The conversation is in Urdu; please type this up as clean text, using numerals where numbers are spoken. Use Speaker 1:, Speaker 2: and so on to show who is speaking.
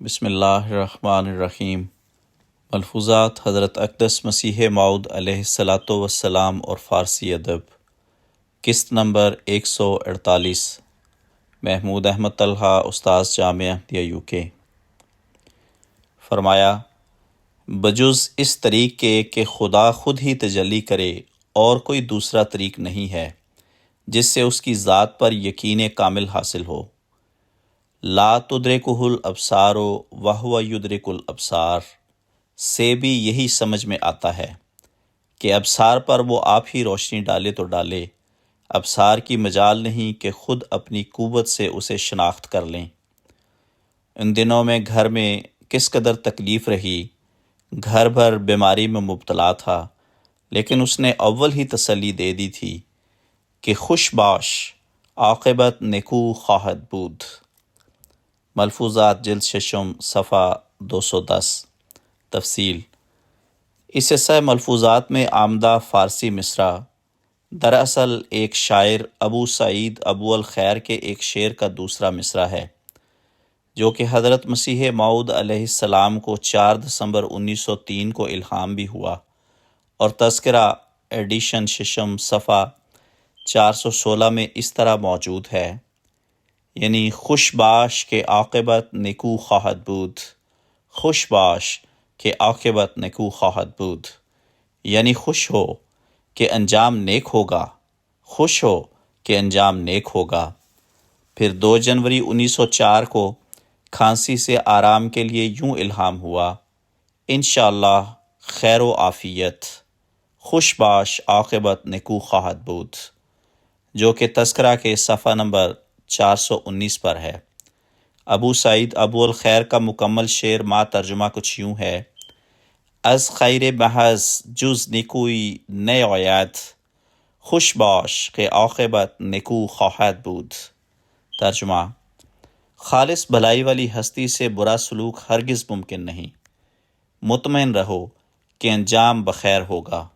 Speaker 1: بسم اللہ الرحمن الرحیم۔ ملفوظات حضرت اقدس مسیح موعود علیہ الصلاۃ والسلام اور فارسی ادب، قسط نمبر 148، محمود احمد طلحہ، استاذ جامعہ احمدیہ UK۔ فرمایا، بجز اس طریق کے کہ خدا خود ہی تجلی کرے اور کوئی دوسرا طریق نہیں ہے جس سے اس کی ذات پر یقین کامل حاصل ہو۔ لا تدرکہ الابصار وہو یدرک الابصار سے بھی یہی سمجھ میں آتا ہے کہ ابصار پر وہ آپ ہی روشنی ڈالے تو ڈالے، ابصار کی مجال نہیں کہ خود اپنی قوت سے اسے شناخت کر لیں۔ ان دنوں میں گھر میں کس قدر تکلیف رہی، گھر بھر بیماری میں مبتلا تھا، لیکن اس نے اول ہی تسلی دے دی تھی کہ خوش باش، عاقبت نیکو خواہد بود۔ ملفوظات جلد ششم، صفحہ 210۔ تفصیل: اس حصہ ملفوظات میں آمدہ فارسی مصرع دراصل ایک شاعر ابو سعید ابو الخیر کے ایک شعر کا دوسرا مصرع ہے، جو کہ حضرت مسیح موعود علیہ السلام کو 4 دسمبر 1903 کو الہام بھی ہوا، اور تذکرہ ایڈیشن ششم صفحہ 416 میں اس طرح موجود ہے، یعنی خوش باش کہ عاقبت نیکو خواہد بود، خوش باش کہ عاقبت نیکو خواہد بود، یعنی خوش ہو کہ انجام نیک ہوگا، خوش ہو کہ انجام نیک ہوگا۔ پھر 2 جنوری 1904 کو کھانسی سے آرام کے لیے یوں الہام ہوا، انشاءاللہ خیر و عافیت، خوش باش عاقبت نیکو خواہد بود، جو کہ تذکرہ کے صفحہ نمبر 419 پر ہے۔ ابو سعید ابو الخیر کا مکمل شعر ما ترجمہ کچھ یوں ہے: از خیر محض جز نیکویی نیاید، خوش باش کہ عاقبت نیکو خواہد بود۔ ترجمہ: خالص بھلائی والی ہستی سے برا سلوک ہرگز ممکن نہیں، مطمئن رہو کہ انجام بخیر ہوگا۔